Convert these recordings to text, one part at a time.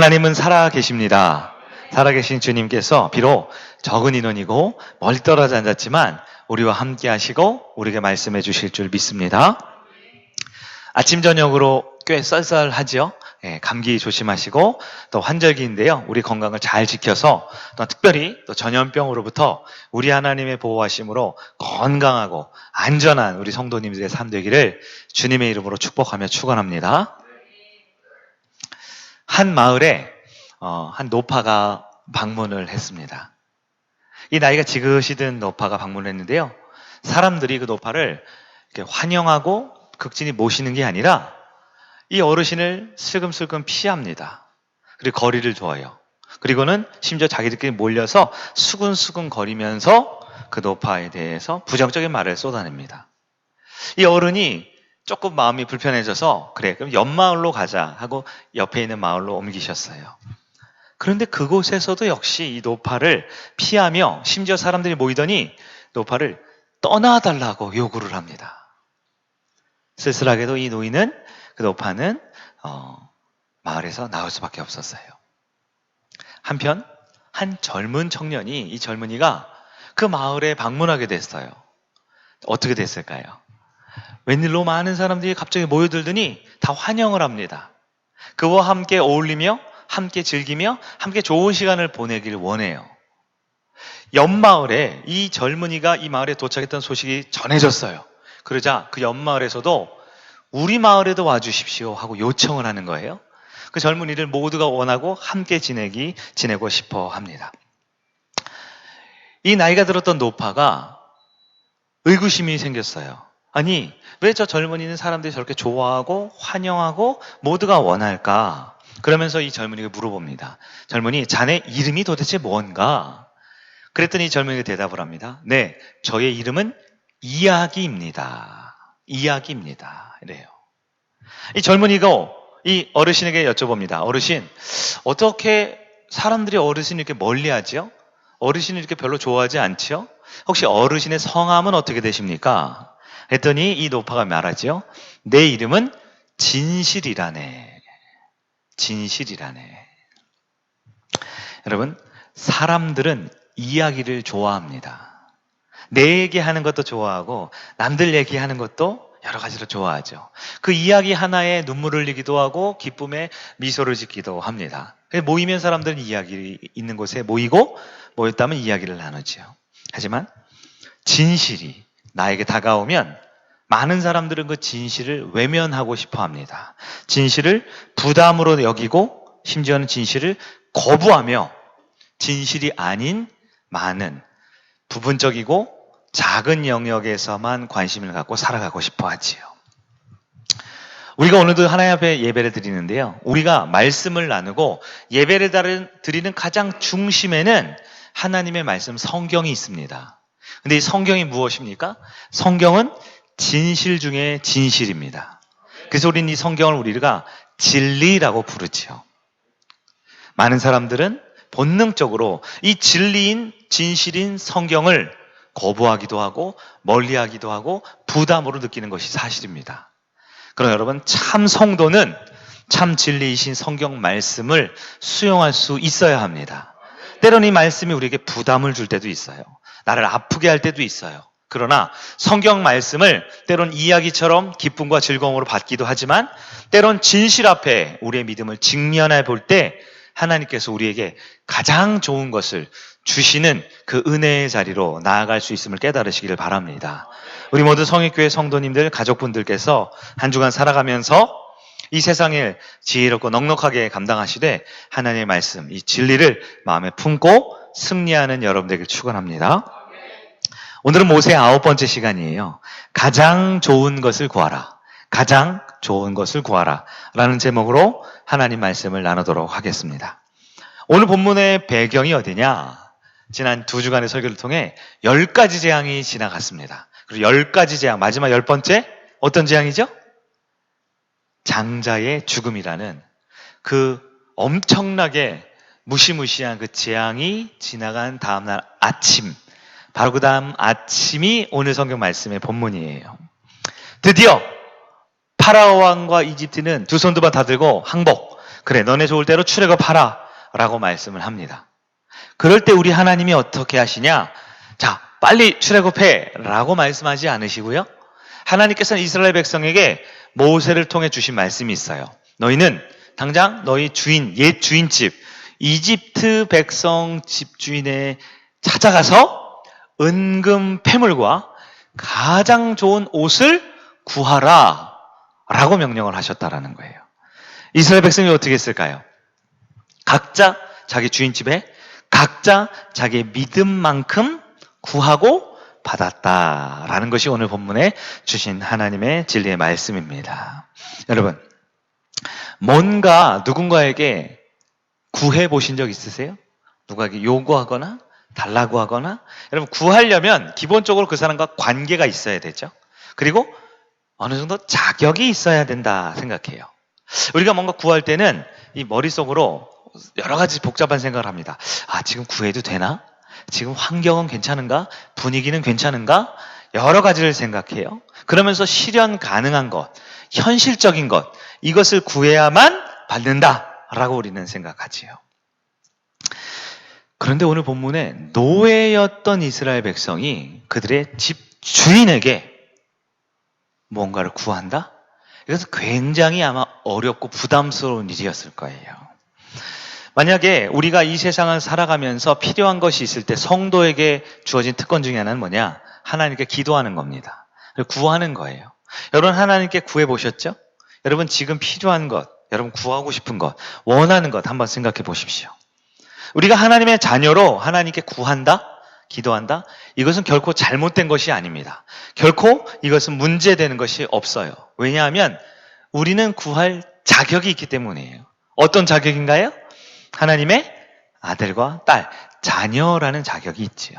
하나님은 살아 계십니다. 살아계신 주님께서 비록 적은 인원이고 멀리 떨어져 앉았지만 우리와 함께 하시고 우리에게 말씀해 주실 줄 믿습니다. 아침 저녁으로 꽤 쌀쌀하죠? 감기 조심하시고 또 환절기인데요. 우리 건강을 잘 지켜서 또 특별히 또 전염병으로부터 우리 하나님의 보호하심으로 건강하고 안전한 우리 성도님들의 삶 되기를 주님의 이름으로 축복하며 축원합니다. 한 마을에 한 노파가 방문을 했습니다. 이 나이가 지긋이 든 노파가 방문을 했는데요. 사람들이 그 노파를 이렇게 환영하고 극진히 모시는 게 아니라 이 어르신을 슬금슬금 피합니다. 그리고 거리를 둬요. 그리고는 심지어 자기들끼리 몰려서 수근수근 거리면서 그 노파에 대해서 부정적인 말을 쏟아냅니다. 이 어른이 조금 마음이 불편해져서 그래 그럼 옆 마을로 가자 하고 옆에 있는 마을로 옮기셨어요. 그런데 그곳에서도 역시 이 노파를 피하며 심지어 사람들이 모이더니 노파를 떠나달라고 요구를 합니다. 쓸쓸하게도 이 노인은 그 노파는 마을에서 나올 수밖에 없었어요. 한편 한 젊은 청년이 이 젊은이가 그 마을에 방문하게 됐어요. 어떻게 됐을까요? 웬일로 많은 사람들이 갑자기 모여들더니 다 환영을 합니다. 그와 함께 어울리며 함께 즐기며 함께 좋은 시간을 보내길 원해요. 옆마을에 이 젊은이가 이 마을에 도착했던 소식이 전해졌어요. 그러자 그 옆마을에서도 우리 마을에도 와주십시오 하고 요청을 하는 거예요. 그 젊은이들 모두가 원하고 함께 지내고 싶어 합니다. 이 나이가 들었던 노파가 의구심이 생겼어요. 아니, 왜 저 젊은이는 사람들이 저렇게 좋아하고 환영하고 모두가 원할까? 그러면서 이 젊은이가 물어봅니다. 젊은이, 자네 이름이 도대체 뭔가? 그랬더니 이 젊은이가 대답을 합니다. 네, 저의 이름은 이야기입니다. 이야기입니다. 이래요. 이 젊은이가 이 어르신에게 여쭤봅니다. 어르신, 어떻게 사람들이 어르신을 이렇게 멀리하죠? 어르신을 이렇게 별로 좋아하지 않죠? 혹시 어르신의 성함은 어떻게 되십니까? 했더니 이 노파가 말하죠. 내 이름은 진실이라네. 진실이라네. 여러분, 사람들은 이야기를 좋아합니다. 내 얘기하는 것도 좋아하고 남들 얘기하는 것도 여러 가지로 좋아하죠. 그 이야기 하나에 눈물을 흘리기도 하고 기쁨에 미소를 짓기도 합니다. 모이면 사람들은 이야기 있는 곳에 모였다면 이야기를 나누죠. 하지만 진실이 나에게 다가오면 많은 사람들은 그 진실을 외면하고 싶어 합니다. 진실을 부담으로 여기고 심지어는 진실을 거부하며 진실이 아닌 많은 부분적이고 작은 영역에서만 관심을 갖고 살아가고 싶어 하지요. 우리가 오늘도 하나님 앞에 예배를 드리는데요. 우리가 말씀을 나누고 예배를 드리는 가장 중심에는 하나님의 말씀 성경이 있습니다. 근데 이 성경이 무엇입니까? 성경은 진실 중에 진실입니다. 그래서 우리는 이 성경을 우리가 진리라고 부르지요. 많은 사람들은 본능적으로 이 진리인 진실인 성경을 거부하기도 하고 멀리하기도 하고 부담으로 느끼는 것이 사실입니다. 그러나 여러분, 참 성도는 참 진리이신 성경 말씀을 수용할 수 있어야 합니다. 때로는 이 말씀이 우리에게 부담을 줄 때도 있어요. 나를 아프게 할 때도 있어요. 그러나 성경 말씀을 때론 이야기처럼 기쁨과 즐거움으로 받기도 하지만 때론 진실 앞에 우리의 믿음을 직면해 볼 때 하나님께서 우리에게 가장 좋은 것을 주시는 그 은혜의 자리로 나아갈 수 있음을 깨달으시기를 바랍니다. 우리 모두 성익교회 성도님들, 가족분들께서 한 주간 살아가면서 이 세상을 지혜롭고 넉넉하게 감당하시되 하나님의 말씀, 이 진리를 마음에 품고 승리하는 여러분들에게 축원합니다. 오늘은 모세의 9번째 시간이에요. 가장 좋은 것을 구하라. 가장 좋은 것을 구하라. 라는 제목으로 하나님 말씀을 나누도록 하겠습니다. 오늘 본문의 배경이 어디냐? 지난 2주간의 설교를 통해 10가지 재앙이 지나갔습니다. 그리고 10가지 재앙, 마지막 10번째 어떤 재앙이죠? 장자의 죽음이라는 그 엄청나게 무시무시한 그 재앙이 지나간 다음날 아침, 바로 그 다음 아침이 오늘 성경 말씀의 본문이에요. 드디어 파라오 왕과 이집트는 두 손 두 발 다 들고 항복, 그래, 너네 좋을 대로 출애굽하라 라고 말씀을 합니다. 그럴 때 우리 하나님이 어떻게 하시냐? 자, 빨리 출애굽해 라고 말씀하지 않으시고요. 하나님께서는 이스라엘 백성에게 모세를 통해 주신 말씀이 있어요. 너희는 당장 너희 주인, 옛 주인집, 이집트 백성 집주인에 찾아가서 은금 패물과 가장 좋은 옷을 구하라 라고 명령을 하셨다라는 거예요. 이스라엘 백성이 어떻게 했을까요? 각자 자기 주인집에 각자 자기의 믿음만큼 구하고 받았다라는 것이 오늘 본문에 주신 하나님의 진리의 말씀입니다. 여러분, 뭔가 누군가에게 구해 보신 적 있으세요? 누구에게 요구하거나 달라고 하거나? 여러분, 구하려면 기본적으로 그 사람과 관계가 있어야 되죠. 그리고 어느 정도 자격이 있어야 된다 생각해요. 우리가 뭔가 구할 때는 이 머릿속으로 여러 가지 복잡한 생각을 합니다. 아, 지금 구해도 되나? 지금 환경은 괜찮은가? 분위기는 괜찮은가? 여러 가지를 생각해요. 그러면서 실현 가능한 것, 현실적인 것, 이것을 구해야만 받는다라고 우리는 생각하지요. 그런데 오늘 본문에 노예였던 이스라엘 백성이 그들의 집 주인에게 뭔가를 구한다? 이것은 굉장히 아마 어렵고 부담스러운 일이었을 거예요. 만약에 우리가 이 세상을 살아가면서 필요한 것이 있을 때 성도에게 주어진 특권 중에 하나는 뭐냐? 하나님께 기도하는 겁니다. 구하는 거예요. 여러분, 하나님께 구해보셨죠? 여러분, 지금 필요한 것, 여러분 구하고 싶은 것, 원하는 것 한번 생각해 보십시오. 우리가 하나님의 자녀로 하나님께 구한다? 기도한다? 이것은 결코 잘못된 것이 아닙니다. 결코 이것은 문제되는 것이 없어요. 왜냐하면 우리는 구할 자격이 있기 때문이에요. 어떤 자격인가요? 하나님의 아들과 딸, 자녀라는 자격이 있지요.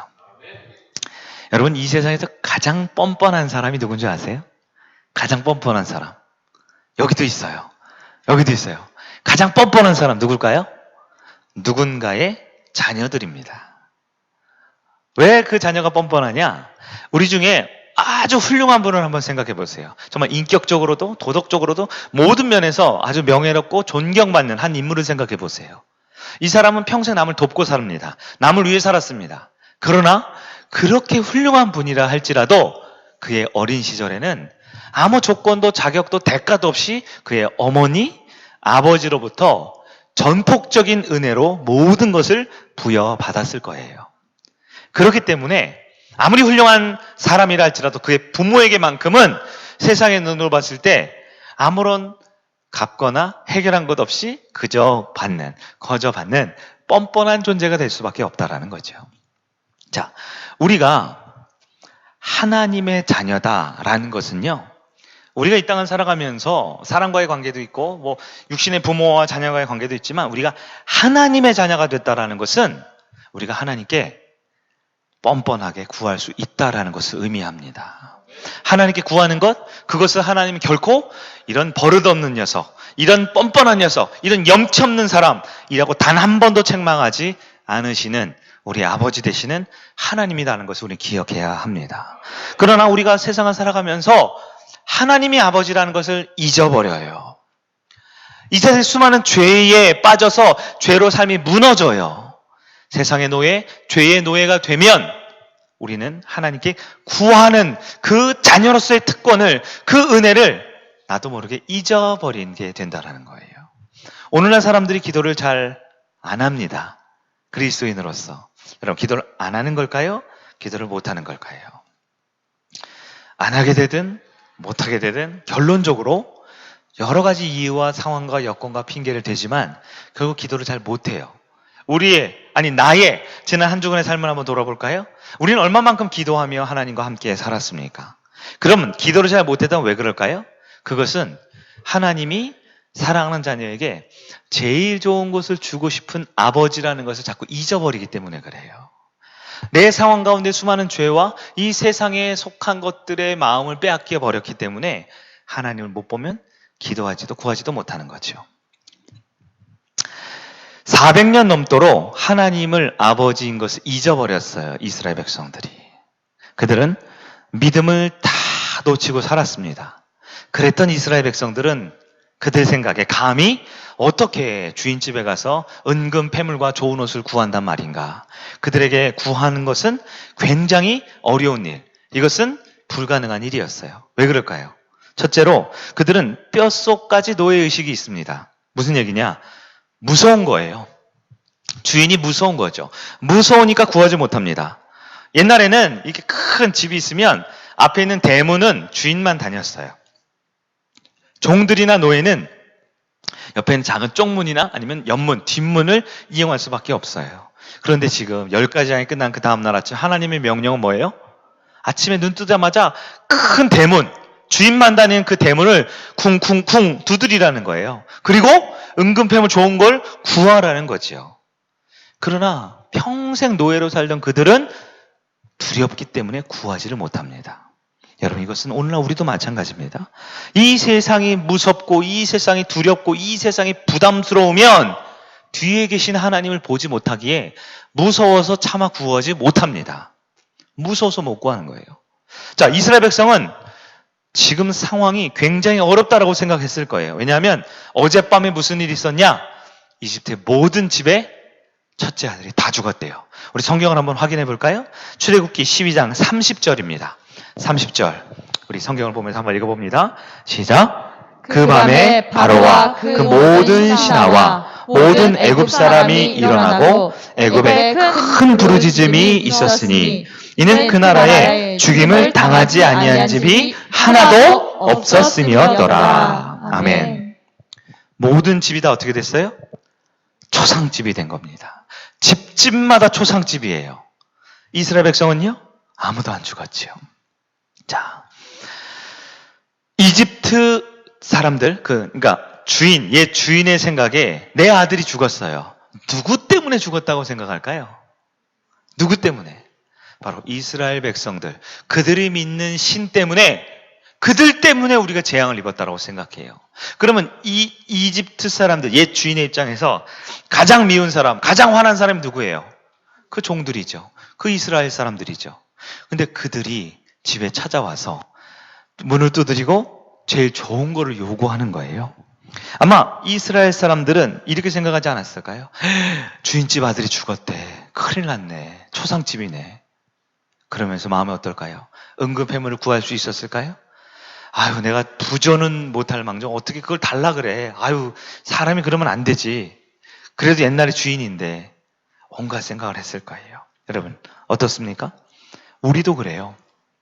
여러분, 이 세상에서 가장 뻔뻔한 사람이 누군지 아세요? 가장 뻔뻔한 사람. 여기도 있어요. 여기도 있어요. 가장 뻔뻔한 사람 누굴까요? 누군가의 자녀들입니다. 왜 그 자녀가 뻔뻔하냐? 우리 중에 아주 훌륭한 분을 한번 생각해 보세요. 정말 인격적으로도 도덕적으로도 모든 면에서 아주 명예롭고 존경받는 한 인물을 생각해 보세요. 이 사람은 평생 남을 돕고 삽니다. 남을 위해 살았습니다. 그러나 그렇게 훌륭한 분이라 할지라도 그의 어린 시절에는 아무 조건도 자격도 대가도 없이 그의 어머니, 아버지로부터 전폭적인 은혜로 모든 것을 부여받았을 거예요. 그렇기 때문에 아무리 훌륭한 사람이라 할지라도 그의 부모에게만큼은 세상의 눈으로 봤을 때 아무런 갚거나 해결한 것 없이 그저 받는, 거저 받는 뻔뻔한 존재가 될 수밖에 없다라는 거죠. 자, 우리가 하나님의 자녀다라는 것은요, 우리가 이 땅을 살아가면서 사람과의 관계도 있고 뭐 육신의 부모와 자녀와의 관계도 있지만 우리가 하나님의 자녀가 됐다라는 것은 우리가 하나님께 뻔뻔하게 구할 수 있다라는 것을 의미합니다. 하나님께 구하는 것, 그것을 하나님이 결코 이런 버릇없는 녀석, 이런 뻔뻔한 녀석, 이런 염치 없는 사람이라고 단 한 번도 책망하지 않으시는 우리 아버지 되시는 하나님이라는 것을 우리는 기억해야 합니다. 그러나 우리가 세상을 살아가면서 하나님이 아버지라는 것을 잊어버려요. 이 세상에 수많은 죄에 빠져서 죄로 삶이 무너져요. 세상의 노예, 죄의 노예가 되면 우리는 하나님께 구하는 그 자녀로서의 특권을, 그 은혜를 나도 모르게 잊어버리게 된다는 거예요. 오늘날 사람들이 기도를 잘 안 합니다. 그리스도인으로서. 여러분, 기도를 안 하는 걸까요? 기도를 못 하는 걸까요? 안 하게 되든 못하게 되든 결론적으로 여러 가지 이유와 상황과 여건과 핑계를 대지만 결국 기도를 잘 못해요. 나의 지난 한 주간의 삶을 한번 돌아볼까요? 우리는 얼마만큼 기도하며 하나님과 함께 살았습니까? 그러면 기도를 잘 못했다면 왜 그럴까요? 그것은 하나님이 사랑하는 자녀에게 제일 좋은 것을 주고 싶은 아버지라는 것을 자꾸 잊어버리기 때문에 그래요. 내 상황 가운데 수많은 죄와 이 세상에 속한 것들의 마음을 빼앗겨 버렸기 때문에 하나님을 못 보면 기도하지도 구하지도 못하는 거죠. 400년 넘도록 하나님을 아버지인 것을 잊어버렸어요. 이스라엘 백성들이. 그들은 믿음을 다 놓치고 살았습니다. 그랬던 이스라엘 백성들은 그들 생각에 감히 어떻게 주인집에 가서 은금 패물과 좋은 옷을 구한단 말인가. 그들에게 구하는 것은 굉장히 어려운 일. 이것은 불가능한 일이었어요. 왜 그럴까요? 첫째로 그들은 뼛속까지 노예의식이 있습니다. 무슨 얘기냐? 무서운 거예요. 주인이 무서운 거죠. 무서우니까 구하지 못합니다. 옛날에는 이렇게 큰 집이 있으면 앞에 있는 대문은 주인만 다녔어요. 종들이나 노예는 옆에 있는 작은 쪽문이나 아니면 옆문, 뒷문을 이용할 수밖에 없어요. 그런데 지금 10가지 끝난 그 다음날 아침 하나님의 명령은 뭐예요? 아침에 눈 뜨자마자 큰 대문, 주인만 다니는 그 대문을 쿵쿵쿵 두드리라는 거예요. 그리고 은근패물 좋은 걸 구하라는 거지요. 그러나 평생 노예로 살던 그들은 두렵기 때문에 구하지를 못합니다. 여러분, 이것은 오늘날 우리도 마찬가지입니다. 이 세상이 무섭고 이 세상이 두렵고 이 세상이 부담스러우면 뒤에 계신 하나님을 보지 못하기에 무서워서 차마 구하지 못합니다. 무서워서 못 구하는 거예요. 자, 이스라엘 백성은 지금 상황이 굉장히 어렵다라고 생각했을 거예요. 왜냐하면 어젯밤에 무슨 일이 있었냐? 이집트의 모든 집에 첫째 아들이 다 죽었대요. 우리 성경을 한번 확인해 볼까요? 출애굽기 12장 30절입니다. 30절. 우리 성경을 보면서 한번 읽어봅니다. 시작. 그 밤에 바로와 그 모든 신하와 모든 애굽 사람이 일어나고 애굽에 큰 부르짖음이 있었으니 이는 그 나라에 죽임을 당하지 아니한 집이 하나도 없었음이었더라. 아멘. 모든 집이 다 어떻게 됐어요? 초상집이 된 겁니다. 집집마다 초상집이에요. 이스라엘 백성은요? 아무도 안 죽었지요. 자, 이집트 사람들, 그러니까 주인, 옛 주인의 생각에 내 아들이 죽었어요. 누구 때문에 죽었다고 생각할까요? 누구 때문에? 바로 이스라엘 백성들, 그들이 믿는 신 때문에, 그들 때문에 우리가 재앙을 입었다고 생각해요. 그러면 이 이집트 사람들, 옛 주인의 입장에서 가장 미운 사람, 가장 화난 사람이 누구예요? 그 종들이죠. 그 이스라엘 사람들이죠. 근데 그들이 집에 찾아와서 문을 두드리고 제일 좋은 거를 요구하는 거예요. 아마 이스라엘 사람들은 이렇게 생각하지 않았을까요? 주인집 아들이 죽었대. 큰일 났네. 초상집이네. 그러면서 마음이 어떨까요? 응급해물을 구할 수 있었을까요? 아유, 내가 부전은 못할 망정 어떻게 그걸 달라 그래. 아유, 사람이 그러면 안 되지. 그래도 옛날에 주인인데 온갖 생각을 했을 거예요. 여러분, 어떻습니까? 우리도 그래요.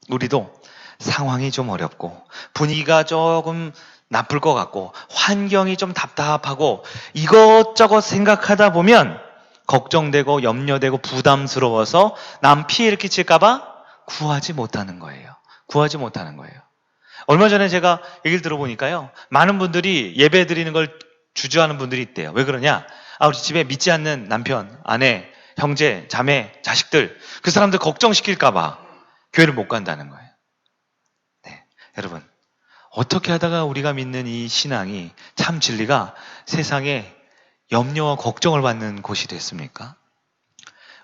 우리도 상황이 좀 어렵고 분위기가 조금 나쁠 것 같고 환경이 좀 답답하고 이것저것 생각하다 보면 걱정되고 염려되고 부담스러워서 남 피해를 끼칠까 봐 구하지 못하는 거예요. 구하지 못하는 거예요. 얼마 전에 제가 얘기를 들어보니까요. 많은 분들이 예배 드리는 걸 주저하는 분들이 있대요. 왜 그러냐? 우리 집에 믿지 않는 남편, 아내, 형제, 자매, 자식들 그 사람들 걱정시킬까 봐 교회를 못 간다는 거예요. 네, 여러분, 어떻게 하다가 우리가 믿는 이 신앙이 참 진리가 세상에 염려와 걱정을 받는 곳이 됐습니까?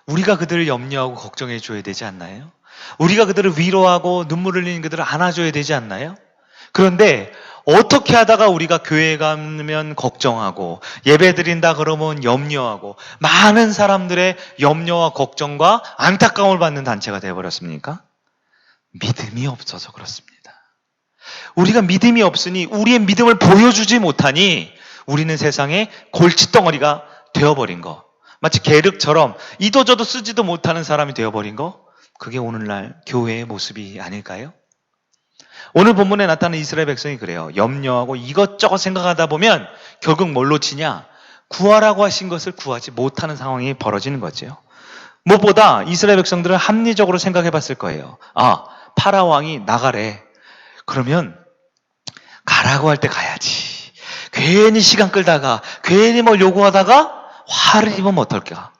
우리가 그들을 염려하고 걱정해 줘야 되지 않나요? 우리가 그들을 위로하고 눈물 흘리는 그들을 안아줘야 되지 않나요? 그런데 어떻게 하다가 우리가 교회 가면 걱정하고 예배 드린다 그러면 염려하고 많은 사람들의 염려와 걱정과 안타까움을 받는 단체가 되어버렸습니까? 믿음이 없어서 그렇습니다. 우리가 믿음이 없으니 우리의 믿음을 보여주지 못하니 우리는 세상에 골칫덩어리가 되어버린 거. 마치 계륵처럼 이도저도 쓰지도 못하는 사람이 되어버린 거. 그게 오늘날 교회의 모습이 아닐까요? 오늘 본문에 나타나는 이스라엘 백성이 그래요. 염려하고 이것저것 생각하다 보면 결국 뭘로 치냐? 구하라고 하신 것을 구하지 못하는 상황이 벌어지는 거죠. 무엇보다 이스라엘 백성들은 합리적으로 생각해 봤을 거예요. 파라 왕이 나가래. 그러면 가라고 할 때 가야지. 괜히 시간 끌다가 괜히 뭘 요구하다가 화를 입으면 어떨까?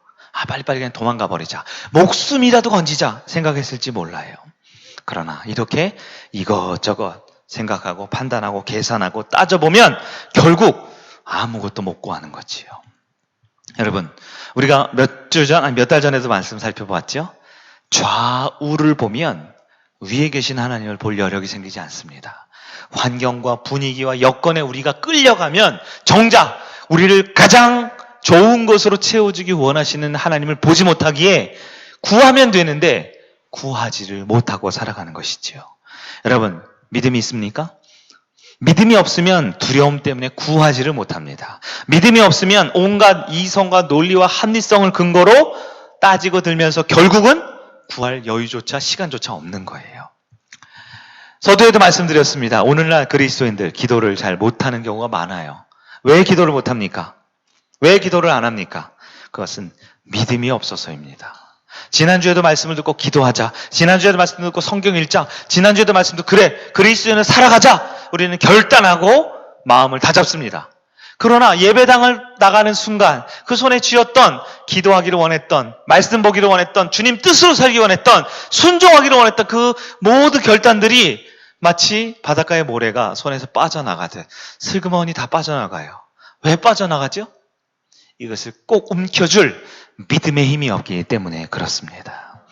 빨리빨리 그냥 도망가 버리자. 목숨이라도 건지자 생각했을지 몰라요. 그러나 이렇게 이것저것 생각하고 판단하고 계산하고 따져보면 결국 아무것도 못 구하는 거지요. 여러분, 우리가 몇 달 전에도 말씀 살펴봤죠? 좌우를 보면 위에 계신 하나님을 볼 여력이 생기지 않습니다. 환경과 분위기와 여건에 우리가 끌려가면 정작 우리를 가장 좋은 것으로 채워주기 원하시는 하나님을 보지 못하기에 구하면 되는데 구하지를 못하고 살아가는 것이지요. 여러분, 믿음이 있습니까? 믿음이 없으면 두려움 때문에 구하지를 못합니다. 믿음이 없으면 온갖 이성과 논리와 합리성을 근거로 따지고 들면서 결국은 구할 여유조차 시간조차 없는 거예요. 서두에도 말씀드렸습니다. 오늘날 그리스도인들 기도를 잘 못하는 경우가 많아요. 왜 기도를 못합니까? 왜 기도를 안 합니까? 그것은 믿음이 없어서입니다. 지난주에도 말씀을 듣고 기도하자. 지난주에도 말씀 듣고 성경 읽자. 지난주에도 말씀 듣고 그래, 그리스도인은 살아가자. 우리는 결단하고 마음을 다잡습니다. 그러나 예배당을 나가는 순간 그 손에 쥐었던 기도하기를 원했던, 말씀 보기를 원했던, 주님 뜻으로 살기 원했던, 순종하기를 원했던 그 모든 결단들이 마치 바닷가의 모래가 손에서 빠져나가듯 슬그머니 다 빠져나가요. 왜 빠져나가죠? 이것을 꼭 움켜줄 믿음의 힘이 없기 때문에 그렇습니다.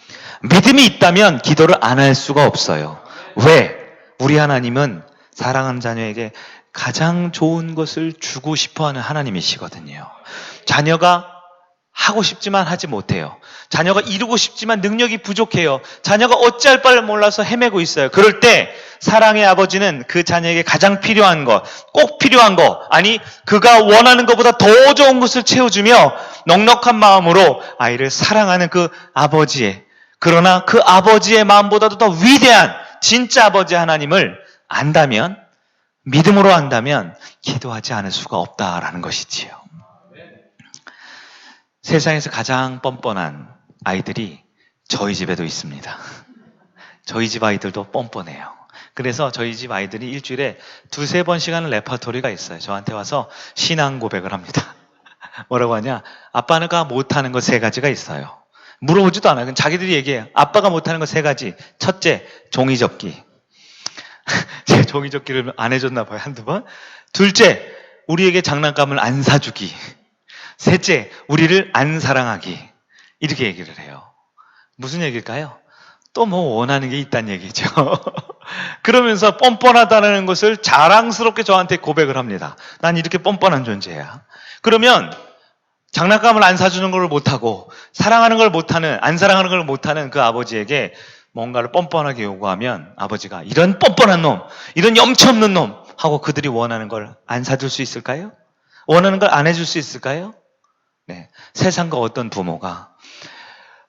믿음이 있다면 기도를 안 할 수가 없어요. 왜? 우리 하나님은 사랑하는 자녀에게 가장 좋은 것을 주고 싶어하는 하나님이시거든요. 자녀가 하고 싶지만 하지 못해요. 자녀가 이루고 싶지만 능력이 부족해요. 자녀가 어찌할 바를 몰라서 헤매고 있어요. 그럴 때 사랑의 아버지는 그 자녀에게 가장 필요한 것, 꼭 필요한 것, 아니 그가 원하는 것보다 더 좋은 것을 채워주며 넉넉한 마음으로 아이를 사랑하는 그 아버지의, 그러나 그 아버지의 마음보다도 더 위대한 진짜 아버지 하나님을 안다면, 믿음으로 안다면 기도하지 않을 수가 없다라는 것이지요. 세상에서 가장 뻔뻔한 아이들이 저희 집에도 있습니다. 저희 집 아이들도 뻔뻔해요. 그래서 저희 집 아이들이 일주일에 2-3번씩 하는 레퍼토리가 있어요. 저한테 와서 신앙 고백을 합니다. 뭐라고 하냐? 아빠가 못하는 거 3가지가 있어요. 물어보지도 않아요. 그냥 자기들이 얘기해요. 아빠가 못하는 거 3가지. 첫째, 종이접기. 제 종이접기를 안 해줬나 봐요. 1-2번. 둘째, 우리에게 장난감을 안 사주기. 셋째, 우리를 안 사랑하기. 이렇게 얘기를 해요. 무슨 얘기일까요? 또 뭐 원하는 게 있다는 얘기죠. 그러면서 뻔뻔하다는 것을 자랑스럽게 저한테 고백을 합니다. 난 이렇게 뻔뻔한 존재야. 그러면 장난감을 안 사주는 걸 못하고 사랑하는 걸 못하는, 안 사랑하는 걸 못하는 그 아버지에게 뭔가를 뻔뻔하게 요구하면 아버지가 이런 뻔뻔한 놈, 이런 염치 없는 놈 하고 그들이 원하는 걸 안 사줄 수 있을까요? 원하는 걸 안 해줄 수 있을까요? 네, 세상과 어떤 부모가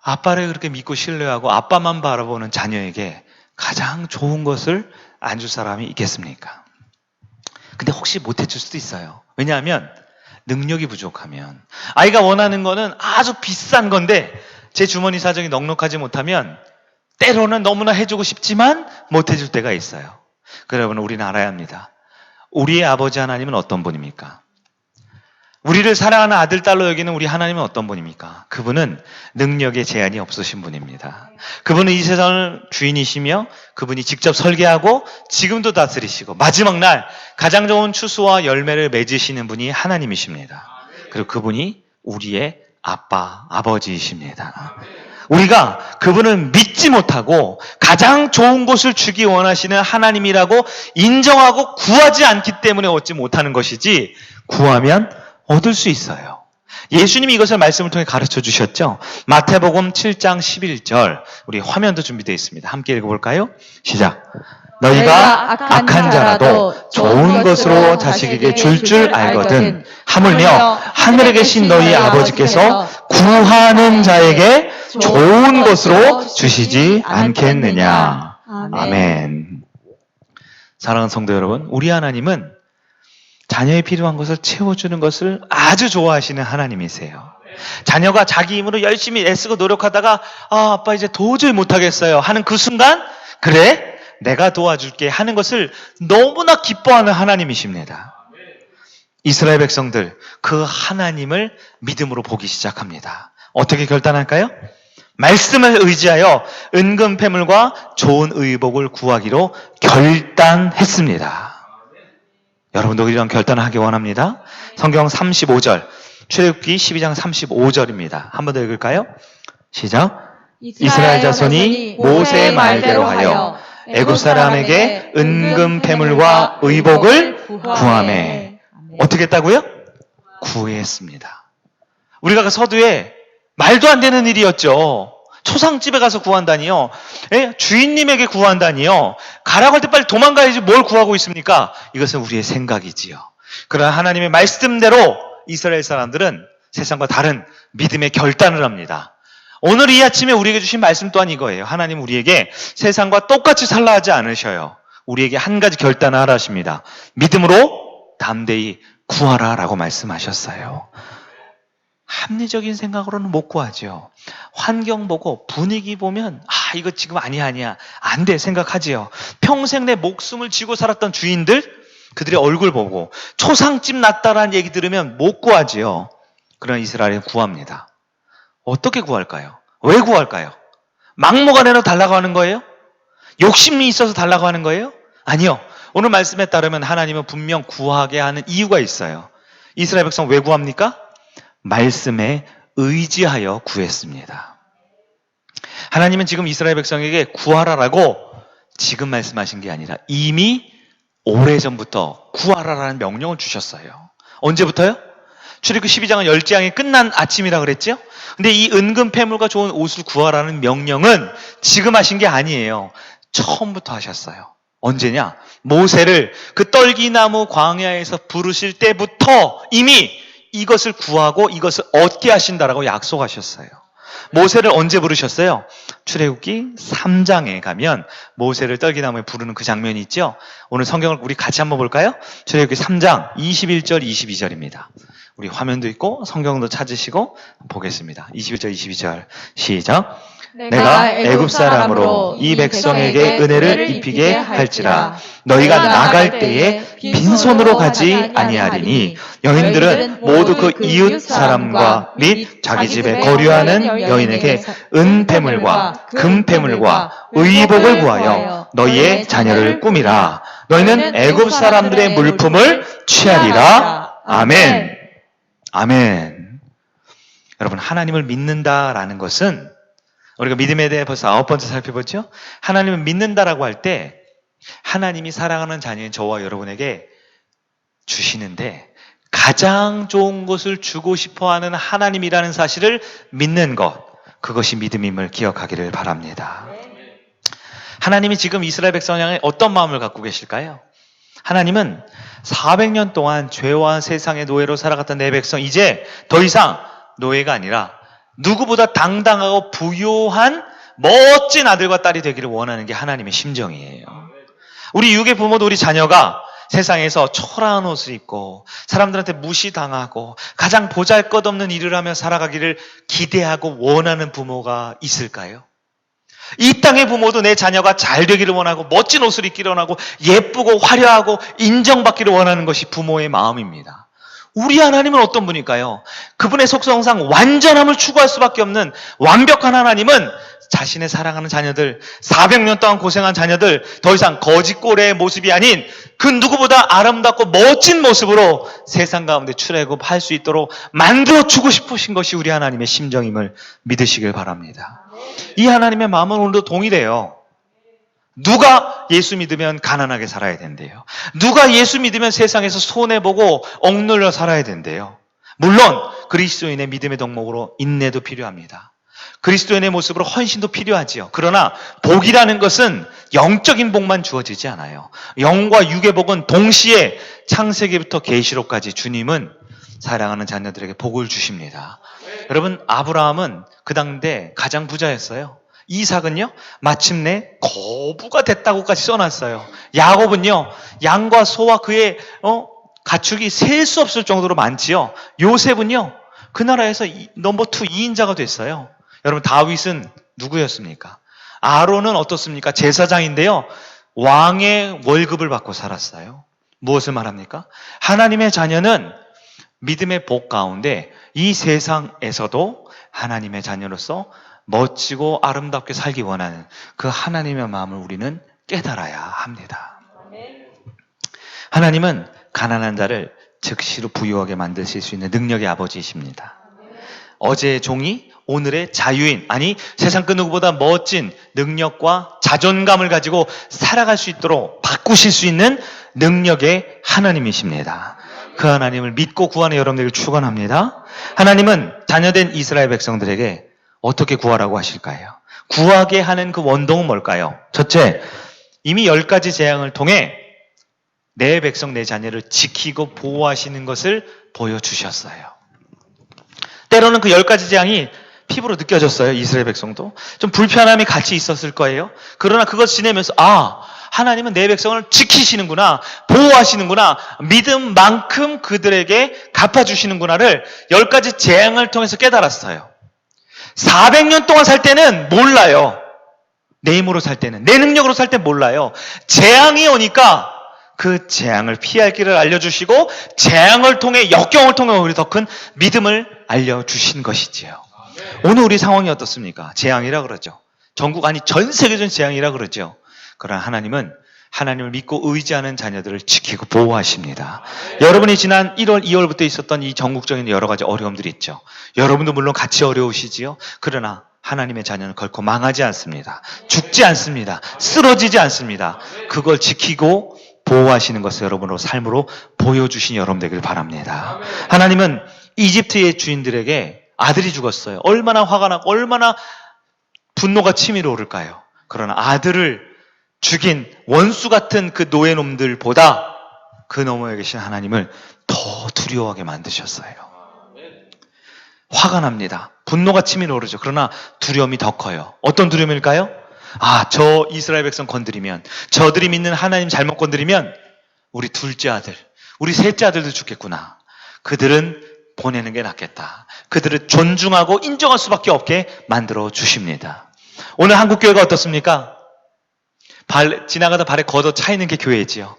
아빠를 그렇게 믿고 신뢰하고 아빠만 바라보는 자녀에게 가장 좋은 것을 안 줄 사람이 있겠습니까? 근데 혹시 못 해줄 수도 있어요. 왜냐하면 능력이 부족하면, 아이가 원하는 거는 아주 비싼 건데 제 주머니 사정이 넉넉하지 못하면 때로는 너무나 해주고 싶지만 못 해줄 때가 있어요. 여러분, 우리는 알아야 합니다. 우리의 아버지 하나님은 어떤 분입니까? 우리를 사랑하는 아들, 딸로 여기는 우리 하나님은 어떤 분입니까? 그분은 능력에 제한이 없으신 분입니다. 그분은 이 세상을 주인이시며 그분이 직접 설계하고 지금도 다스리시고 마지막 날 가장 좋은 추수와 열매를 맺으시는 분이 하나님이십니다. 그리고 그분이 우리의 아빠, 아버지이십니다. 우리가 그분을 믿지 못하고 가장 좋은 것을 주기 원하시는 하나님이라고 인정하고 구하지 않기 때문에 얻지 못하는 것이지, 구하면 얻을 수 있어요. 예수님이 이것을 말씀을 통해 가르쳐 주셨죠. 마태복음 7장 11절, 우리 화면도 준비되어 있습니다. 함께 읽어볼까요? 시작. 너희가 악한 자라도 좋은 것으로 자식에게 줄 알거든 하물며 하늘에 계신 너희 아버지께서 구하는 자에게 좋은 것으로 주시지 않겠느냐. 아멘. 사랑하는 성도 여러분, 우리 하나님은 자녀의 필요한 것을 채워주는 것을 아주 좋아하시는 하나님이세요. 자녀가 자기 힘으로 열심히 애쓰고 노력하다가 아빠 이제 도저히 못하겠어요 하는 그 순간, 그래 내가 도와줄게 하는 것을 너무나 기뻐하는 하나님이십니다. 이스라엘 백성들 그 하나님을 믿음으로 보기 시작합니다. 어떻게 결단할까요? 말씀을 의지하여 은근 패물과 좋은 의복을 구하기로 결단했습니다. 여러분도 이런 결단을 하기 원합니다. 성경 35절, 출애굽기 12장 35절입니다. 한 번 더 읽을까요? 시작. 이스라엘 자손이 모세의 말대로 하여 애굽 사람에게 은금 패물과 의복을 구하매. 어떻게 했다고요? 구했습니다. 우리가 그 서두에 말도 안 되는 일이었죠. 초상집에 가서 구한다니요. 예? 주인님에게 구한다니요. 가라고 할 때 빨리 도망가야지 뭘 구하고 있습니까? 이것은 우리의 생각이지요. 그러나 하나님의 말씀대로 이스라엘 사람들은 세상과 다른 믿음의 결단을 합니다. 오늘 이 아침에 우리에게 주신 말씀 또한 이거예요. 하나님 우리에게 세상과 똑같이 살라 하지 않으셔요. 우리에게 한 가지 결단을 하라 하십니다. 믿음으로 담대히 구하라 라고 말씀하셨어요. 합리적인 생각으로는 못 구하죠. 환경 보고 분위기 보면 이거 지금 아니야 안 돼 생각하지요. 평생 내 목숨을 쥐고 살았던 주인들 그들의 얼굴 보고 초상집 났다라는 얘기 들으면 못 구하지요. 그러나 이스라엘은 구합니다. 어떻게 구할까요? 왜 구할까요? 막무가내로 달라고 하는 거예요? 욕심이 있어서 달라고 하는 거예요? 아니요. 오늘 말씀에 따르면 하나님은 분명 구하게 하는 이유가 있어요. 이스라엘 백성 왜 구합니까? 말씀에 의지하여 구했습니다. 하나님은 지금 이스라엘 백성에게 구하라라고 지금 말씀하신 게 아니라 이미 오래전부터 구하라라는 명령을 주셨어요. 언제부터요? 출애굽기 12장은 10장이 끝난 아침이라 그랬죠? 근데 이 은금 패물과 좋은 옷을 구하라는 명령은 지금 하신 게 아니에요. 처음부터 하셨어요. 언제냐? 모세를 그 떨기나무 광야에서 부르실 때부터 이미 이것을 구하고 이것을 얻게 하신다라고 약속하셨어요. 모세를 언제 부르셨어요? 출애굽기 3장에 가면 모세를 떨기나무에 부르는 그 장면이 있죠? 오늘 성경을 우리 같이 한번 볼까요? 출애굽기 3장 21절 22절입니다. 우리 화면도 있고 성경도 찾으시고 보겠습니다. 21절 22절 시작. 내가 애굽 사람으로 이 백성에게 은혜를 입히게 할지라. 너희가 나갈 때에 빈손으로 가지 아니하리니 여인들은 모두 그 이웃 사람과 및 자기 집에 거류하는 여인에게 은패물과 금패물과 의복을 구하여 너희의 자녀를 꾸미라. 너희는 애굽 사람들의 물품을 취하리라. 아멘. 아멘. 여러분, 하나님을 믿는다라는 것은 우리가 믿음에 대해 벌써 9번째 살펴봤죠? 하나님을 믿는다라고 할 때 하나님이 사랑하는 자녀인 저와 여러분에게 주시는데 가장 좋은 것을 주고 싶어하는 하나님이라는 사실을 믿는 것, 그것이 믿음임을 기억하기를 바랍니다. 하나님이 지금 이스라엘 백성 향해 어떤 마음을 갖고 계실까요? 하나님은 400년 동안 죄와 세상의 노예로 살아갔던 내 백성 이제 더 이상 노예가 아니라 누구보다 당당하고 부요한 멋진 아들과 딸이 되기를 원하는 게 하나님의 심정이에요. 우리 육의 부모도 우리 자녀가 세상에서 초라한 옷을 입고 사람들한테 무시당하고 가장 보잘것없는 일을 하며 살아가기를 기대하고 원하는 부모가 있을까요? 이 땅의 부모도 내 자녀가 잘 되기를 원하고 멋진 옷을 입기를 원하고 예쁘고 화려하고 인정받기를 원하는 것이 부모의 마음입니다. 우리 하나님은 어떤 분일까요? 그분의 속성상 완전함을 추구할 수밖에 없는 완벽한 하나님은 자신의 사랑하는 자녀들, 400년 동안 고생한 자녀들, 더 이상 거짓골의 모습이 아닌 그 누구보다 아름답고 멋진 모습으로 세상 가운데 출애굽할 수 있도록 만들어주고 싶으신 것이 우리 하나님의 심정임을 믿으시길 바랍니다. 이 하나님의 마음은 오늘도 동일해요. 누가 예수 믿으면 가난하게 살아야 된대요. 누가 예수 믿으면 세상에서 손해보고 억눌려 살아야 된대요. 물론 그리스도인의 믿음의 덕목으로 인내도 필요합니다. 그리스도인의 모습으로 헌신도 필요하지요. 그러나 복이라는 것은 영적인 복만 주어지지 않아요. 영과 육의 복은 동시에 창세기부터 계시록까지 주님은 사랑하는 자녀들에게 복을 주십니다. 여러분, 아브라함은 그 당대 가장 부자였어요. 이삭은요, 마침내 거부가 됐다고까지 써놨어요. 야곱은요, 양과 소와 그의 가축이 셀 수 없을 정도로 많지요. 요셉은요, 그 나라에서 넘버 2 2인자가 됐어요. 여러분, 다윗은 누구였습니까? 아론은 어떻습니까? 제사장인데요, 왕의 월급을 받고 살았어요. 무엇을 말합니까? 하나님의 자녀는 믿음의 복 가운데 이 세상에서도 하나님의 자녀로서 멋지고 아름답게 살기 원하는 그 하나님의 마음을 우리는 깨달아야 합니다. 하나님은 가난한 자를 즉시로 부유하게 만드실 수 있는 능력의 아버지이십니다. 어제의 종이 오늘의 자유인, 아니 세상 그 누구보다 멋진 능력과 자존감을 가지고 살아갈 수 있도록 바꾸실 수 있는 능력의 하나님이십니다. 그 하나님을 믿고 구하는 여러분들을 축원합니다. 하나님은 자녀된 이스라엘 백성들에게 어떻게 구하라고 하실까요? 구하게 하는 그 원동은 뭘까요? 첫째, 이미 10가지 재앙을 통해 내 백성, 내 자녀를 지키고 보호하시는 것을 보여주셨어요. 때로는 그 10가지 재앙이 피부로 느껴졌어요. 이스라엘 백성도. 좀 불편함이 같이 있었을 거예요. 그러나 그것 지내면서 하나님은 내 백성을 지키시는구나, 보호하시는구나, 믿음만큼 그들에게 갚아주시는구나를 10가지 재앙을 통해서 깨달았어요. 400년 동안 살 때는 몰라요. 내 힘으로 살 때는, 내 능력으로 살 때는 몰라요. 재앙이 오니까 그 재앙을 피할 길을 알려주시고 재앙을 통해, 역경을 통해 우리 더 큰 믿음을 알려주신 것이지요. 오늘 우리 상황이 어떻습니까? 재앙이라 그러죠. 전국, 아니 전 세계적인 재앙이라 그러죠. 그러나 하나님은 하나님을 믿고 의지하는 자녀들을 지키고 보호하십니다. 여러분이 지난 1월, 2월부터 있었던 이 전국적인 여러 가지 어려움들이 있죠. 여러분도 물론 같이 어려우시지요. 그러나 하나님의 자녀는 결코 망하지 않습니다. 죽지 않습니다. 쓰러지지 않습니다. 그걸 지키고 보호하시는 것을 여러분의 삶으로 보여주신 여러분 되길 바랍니다. 하나님은 이집트의 주인들에게 아들이 죽었어요. 얼마나 화가 나고 얼마나 분노가 치밀어 오를까요? 그러나 아들을 죽인 원수 같은 그 노예놈들보다 그 너머에 계신 하나님을 더 두려워하게 만드셨어요. 화가 납니다. 분노가 치밀어 오르죠. 그러나 두려움이 더 커요. 어떤 두려움일까요? 저 이스라엘 백성 건드리면, 저들이 믿는 하나님 잘못 건드리면 우리 둘째 아들, 우리 셋째 아들도 죽겠구나. 그들은 보내는 게 낫겠다. 그들을 존중하고 인정할 수밖에 없게 만들어 주십니다. 오늘 한국교회가 어떻습니까? 지나가다 발에 걷어 차이는 게 교회지요.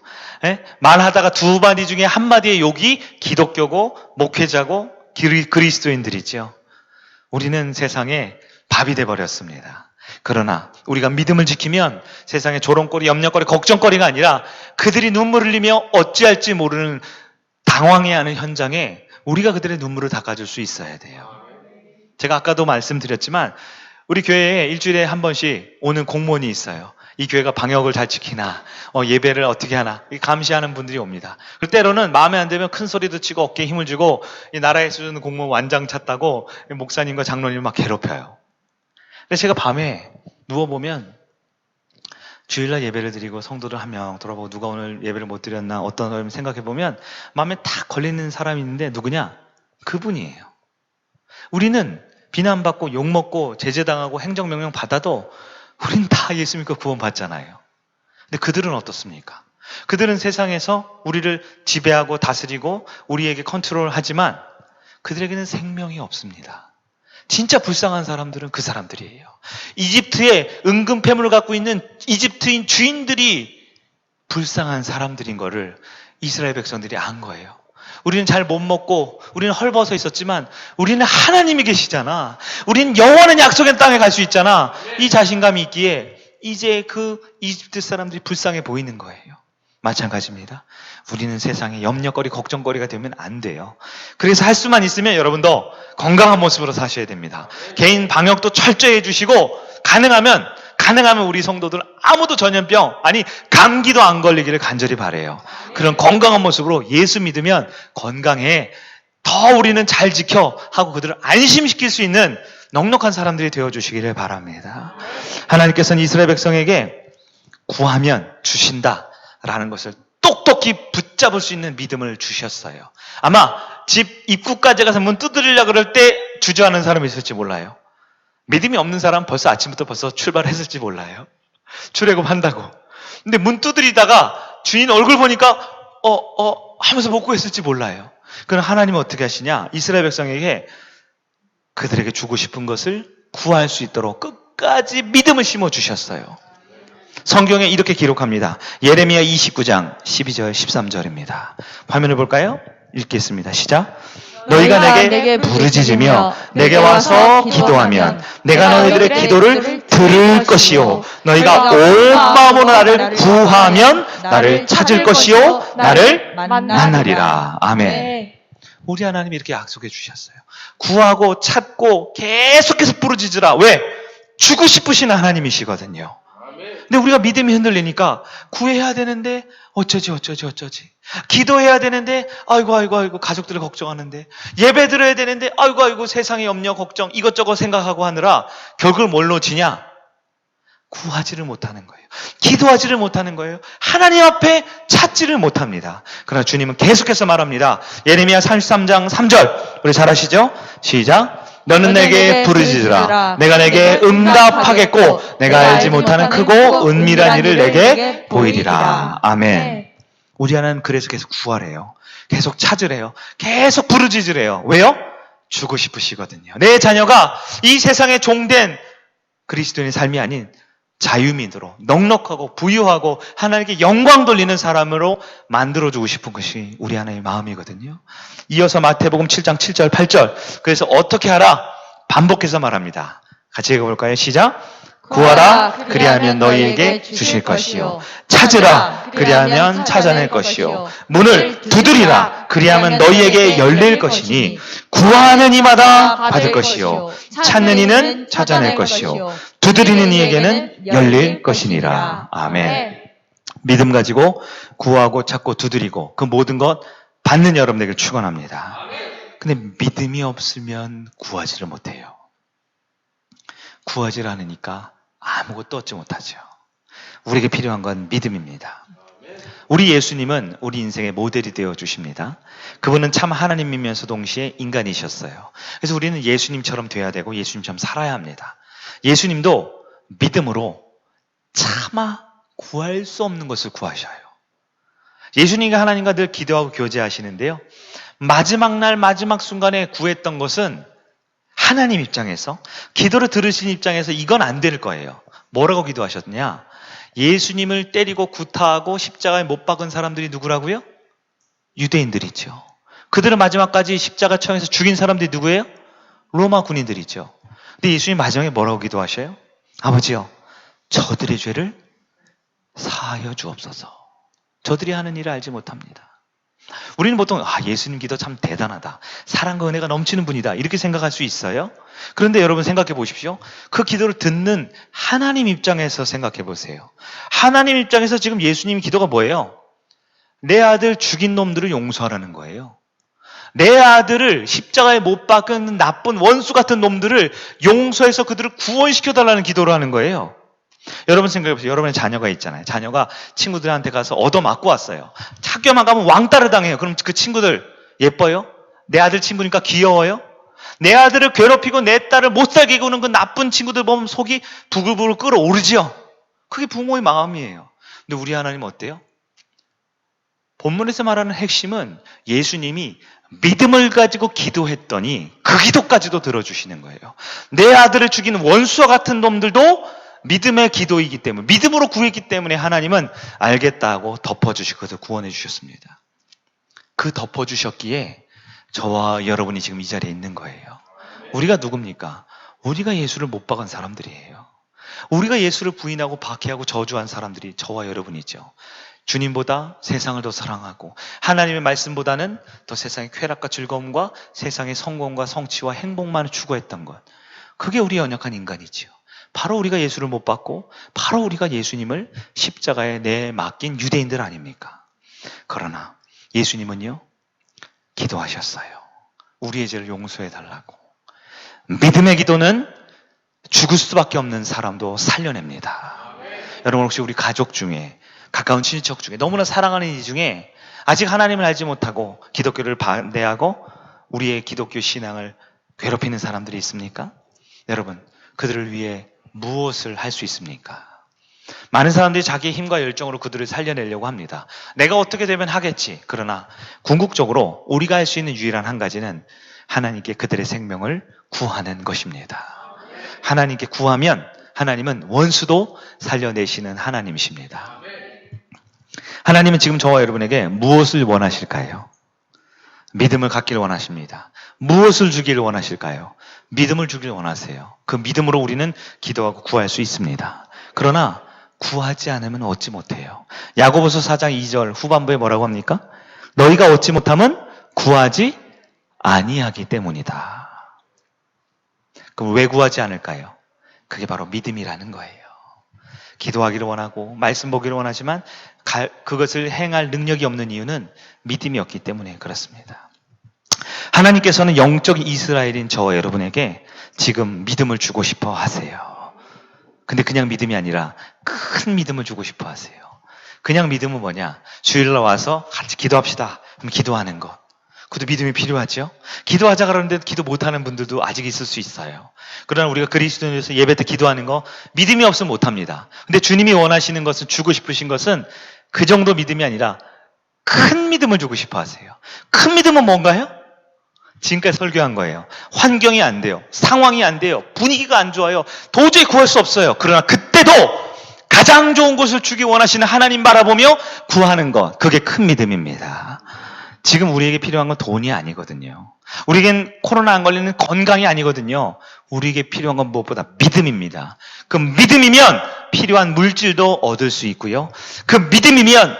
말하다가 두 마디 중에 한 마디의 욕이 기독교고 목회자고 그리스도인들이지요. 우리는 세상에 밥이 돼버렸습니다. 그러나 우리가 믿음을 지키면 세상에 조롱거리, 염려거리, 걱정거리가 아니라 그들이 눈물 흘리며 어찌할지 모르는 당황해하는 현장에 우리가 그들의 눈물을 닦아줄 수 있어야 돼요. 제가 아까도 말씀드렸지만 우리 교회에 일주일에 한 번씩 오는 공무원이 있어요. 이 교회가 방역을 잘 지키나, 예배를 어떻게 하나, 감시하는 분들이 옵니다. 그리고 때로는 마음에 안 들면 큰 소리도 치고 어깨에 힘을 주고 이 나라에서 주는 공무원 완장 찾다고 목사님과 장로님을 막 괴롭혀요. 근데 제가 밤에 누워보면 주일날 예배를 드리고 성도들 한 명 돌아보고 누가 오늘 예배를 못 드렸나 어떤 사람을 생각해보면 마음에 탁 걸리는 사람이 있는데 누구냐? 그분이에요. 우리는 비난받고 욕먹고 제재당하고 행정명령 받아도 우린 다 예수 믿고 구원받잖아요. 근데 그들은 어떻습니까? 그들은 세상에서 우리를 지배하고 다스리고 우리에게 컨트롤하지만 그들에게는 생명이 없습니다. 진짜 불쌍한 사람들은 그 사람들이에요. 이집트에 은근 폐물을 갖고 있는 이집트인 주인들이 불쌍한 사람들인 거를 이스라엘 백성들이 안 거예요. 우리는 잘 못 먹고 우리는 헐벗어 있었지만 우리는 하나님이 계시잖아. 우리는 영원한 약속의 땅에 갈 수 있잖아. 이 자신감이 있기에 이제 그 이집트 사람들이 불쌍해 보이는 거예요. 마찬가지입니다. 우리는 세상에 염려거리, 걱정거리가 되면 안 돼요. 그래서 할 수만 있으면 여러분도 건강한 모습으로 사셔야 됩니다. 개인 방역도 철저히 해주시고 가능하면 우리 성도들 아무도 전염병, 아니 감기도 안 걸리기를 간절히 바라요. 그런 건강한 모습으로 예수 믿으면 건강해, 더 우리는 잘 지켜 하고 그들을 안심시킬 수 있는 넉넉한 사람들이 되어주시기를 바랍니다. 하나님께서는 이스라엘 백성에게 구하면 주신다라는 것을 똑똑히 붙잡을 수 있는 믿음을 주셨어요. 아마 집 입구까지 가서 문 두드리려고 그럴 때 주저하는 사람이 있을지 몰라요. 믿음이 없는 사람은 벌써 아침부터 출발했을지 몰라요. 출애굽한다고. 근데 문 두드리다가 주인 얼굴 보니까 하면서 못 구했을지 몰라요. 그럼 하나님은 어떻게 하시냐? 이스라엘 백성에게 그들에게 주고 싶은 것을 구할 수 있도록 끝까지 믿음을 심어주셨어요. 성경에 이렇게 기록합니다. 예레미야 29장 12절 13절입니다. 화면을 볼까요? 읽겠습니다. 시작. 너희가 내게 부르짖으며 내게 와서 기도하면 내가 너희들의 기도를 들을 것이요 너희가 온 마음으로 나를 구하면 나를 찾을 것이요 나를 만나리라. 아멘. 우리 하나님이 이렇게 약속해 주셨어요. 구하고 찾고 계속해서 부르짖으라. 왜? 주고 싶으신 하나님이시거든요. 근데 우리가 믿음이 흔들리니까 구해야 되는데 어쩌지. 기도해야 되는데 아이고 가족들을 걱정하는데 예배 드려야 되는데 아이고 세상의 염려 걱정 이것저것 생각하고 하느라 결국은 뭘로 지냐? 구하지를 못하는 거예요. 기도하지를 못하는 거예요. 하나님 앞에 찾지를 못합니다. 그러나 주님은 계속해서 말합니다. 예레미야 33장 3절 우리 잘 아시죠? 시작. 너는 내게 부르짖으라. 내가 내게 응답하겠고 내가 알지 못하는 크고 은밀한 일을 내게 보이리라. 아멘. 우리 하나님은 그래서 계속 구하래요. 계속 찾으래요. 계속 부르짖으래요. 왜요? 주고 싶으시거든요. 내 자녀가 이 세상에 종된 그리스도인의 삶이 아닌 자유민으로 넉넉하고 부유하고 하나님께 영광 돌리는 사람으로 만들어주고 싶은 것이 우리 하나님의 마음이거든요. 이어서 마태복음 7장 7절 8절 그래서 어떻게 하라? 반복해서 말합니다. 같이 읽어볼까요? 시작. 구하라 그리하면 너희에게 주실 것이요 찾으라 그리하면 찾아낼 것이요 문을 두드리라 그리하면 너희에게 열릴 것이니 구하는 이마다 받을 것이요 찾는 이는 찾아낼 것이요 두드리는 이에게는 열릴 것이니라. 아멘. 믿음 가지고 구하고 찾고 두드리고 그 모든 것 받는 여러분에게 축원합니다. 근데 믿음이 없으면 구하지를 못해요. 구하지를 않으니까 아무것도 얻지 못하죠. 우리에게 필요한 건 믿음입니다. 우리 예수님은 우리 인생의 모델이 되어 주십니다. 그분은 참 하나님이면서 동시에 인간이셨어요. 그래서 우리는 예수님처럼 돼야 되고 예수님처럼 살아야 합니다. 예수님도 믿음으로 차마 구할 수 없는 것을 구하셔요. 예수님과 하나님과 늘 기도하고 교제하시는데요. 마지막 날 마지막 순간에 구했던 것은 하나님 입장에서 기도를 들으신 입장에서 이건 안 될 거예요. 뭐라고 기도하셨냐? 예수님을 때리고 구타하고 십자가에 못 박은 사람들이 누구라고요? 유대인들이죠. 그들은 마지막까지 십자가청에서 죽인 사람들이 누구예요? 로마 군인들이죠. 근데 예수님 마지막에 뭐라고 기도하셔요? 아버지요, 저들의 죄를 사하여 주옵소서. 저들이 하는 일을 알지 못합니다. 우리는 보통 예수님 기도 참 대단하다. 사랑과 은혜가 넘치는 분이다. 이렇게 생각할 수 있어요. 그런데 여러분 생각해 보십시오. 그 기도를 듣는 하나님 입장에서 생각해 보세요. 하나님 입장에서 지금 예수님 기도가 뭐예요? 내 아들 죽인 놈들을 용서하라는 거예요. 내 아들을 십자가에 못 박은 나쁜 원수 같은 놈들을 용서해서 그들을 구원시켜달라는 기도를 하는 거예요. 여러분 생각해보세요. 여러분의 자녀가 있잖아요. 자녀가 친구들한테 가서 얻어맞고 왔어요. 학교만 가면 왕따를 당해요. 그럼 그 친구들 예뻐요? 내 아들 친구니까 귀여워요? 내 아들을 괴롭히고 내 딸을 못 살게 구는 그 나쁜 친구들 보면 속이 부글부글 끓어오르죠. 그게 부모의 마음이에요. 근데 우리 하나님 어때요? 본문에서 말하는 핵심은 예수님이 믿음을 가지고 기도했더니 그 기도까지도 들어주시는 거예요. 내 아들을 죽인 원수와 같은 놈들도 믿음의 기도이기 때문에, 믿음으로 구했기 때문에 하나님은 알겠다고 덮어주시고서 구원해 주셨습니다. 그 덮어주셨기에 저와 여러분이 지금 이 자리에 있는 거예요. 우리가 누굽니까? 우리가 예수를 못 박은 사람들이에요. 우리가 예수를 부인하고 박해하고 저주한 사람들이 저와 여러분이죠. 주님보다 세상을 더 사랑하고 하나님의 말씀보다는 더 세상의 쾌락과 즐거움과 세상의 성공과 성취와 행복만을 추구했던 것. 그게 우리 연약한 인간이지요. 바로 우리가 예수를 못 받고 바로 우리가 예수님을 십자가에 내맡긴 유대인들 아닙니까? 그러나 예수님은요, 기도하셨어요. 우리의 죄를 용서해 달라고. 믿음의 기도는 죽을 수밖에 없는 사람도 살려냅니다. 여러분 혹시 우리 가족 중에, 가까운 친척 중에, 너무나 사랑하는 이 중에 아직 하나님을 알지 못하고 기독교를 반대하고 우리의 기독교 신앙을 괴롭히는 사람들이 있습니까? 여러분, 그들을 위해 무엇을 할 수 있습니까? 많은 사람들이 자기의 힘과 열정으로 그들을 살려내려고 합니다. 내가 어떻게 되면 하겠지. 그러나 궁극적으로 우리가 할 수 있는 유일한 한 가지는 하나님께 그들의 생명을 구하는 것입니다. 하나님께 구하면 하나님은 원수도 살려내시는 하나님이십니다. 하나님은 지금 저와 여러분에게 무엇을 원하실까요? 믿음을 갖기를 원하십니다. 무엇을 주기를 원하실까요? 믿음을 주기를 원하세요. 그 믿음으로 우리는 기도하고 구할 수 있습니다. 그러나 구하지 않으면 얻지 못해요. 야고보서 4장 2절 후반부에 뭐라고 합니까? 너희가 얻지 못하면 구하지 아니하기 때문이다. 그럼 왜 구하지 않을까요? 그게 바로 믿음이라는 거예요. 기도하기를 원하고 말씀 보기를 원하지만 그것을 행할 능력이 없는 이유는 믿음이 없기 때문에 그렇습니다. 하나님께서는 영적 이스라엘인 저와 여러분에게 지금 믿음을 주고 싶어 하세요. 근데 그냥 믿음이 아니라 큰 믿음을 주고 싶어 하세요. 그냥 믿음은 뭐냐? 주일날 와서 같이 기도합시다. 그럼 기도하는 것. 그것도 믿음이 필요하죠. 기도하자 그러는데 기도 못하는 분들도 아직 있을 수 있어요. 그러나 우리가 그리스도인으로서 예배 때 기도하는 거 믿음이 없으면 못합니다. 근데 주님이 원하시는 것은, 주고 싶으신 것은 그 정도 믿음이 아니라 큰 믿음을 주고 싶어 하세요. 큰 믿음은 뭔가요? 지금까지 설교한 거예요. 환경이 안 돼요. 상황이 안 돼요. 분위기가 안 좋아요. 도저히 구할 수 없어요. 그러나 그때도 가장 좋은 것을 주기 원하시는 하나님 바라보며 구하는 것, 그게 큰 믿음입니다. 지금 우리에게 필요한 건 돈이 아니거든요. 우리에겐 코로나 안 걸리는 건강이 아니거든요. 우리에게 필요한 건 무엇보다 믿음입니다. 그 믿음이면 필요한 물질도 얻을 수 있고요. 그 믿음이면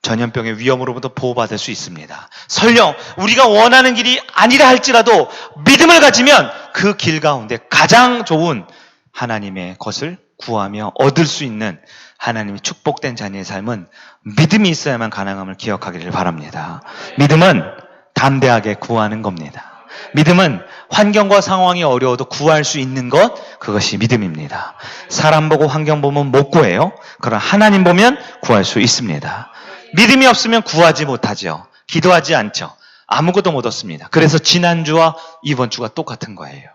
전염병의 위험으로부터 보호받을 수 있습니다. 설령 우리가 원하는 길이 아니라 할지라도 믿음을 가지면 그 길 가운데 가장 좋은 하나님의 것을 구하며 얻을 수 있는 하나님이 축복된 자녀의 삶은 믿음이 있어야만 가능함을 기억하기를 바랍니다. 믿음은 담대하게 구하는 겁니다. 믿음은 환경과 상황이 어려워도 구할 수 있는 것, 그것이 믿음입니다. 사람 보고 환경 보면 못 구해요. 그러나 하나님 보면 구할 수 있습니다. 믿음이 없으면 구하지 못하죠. 기도하지 않죠. 아무것도 못 얻습니다. 그래서 지난주와 이번 주가 똑같은 거예요.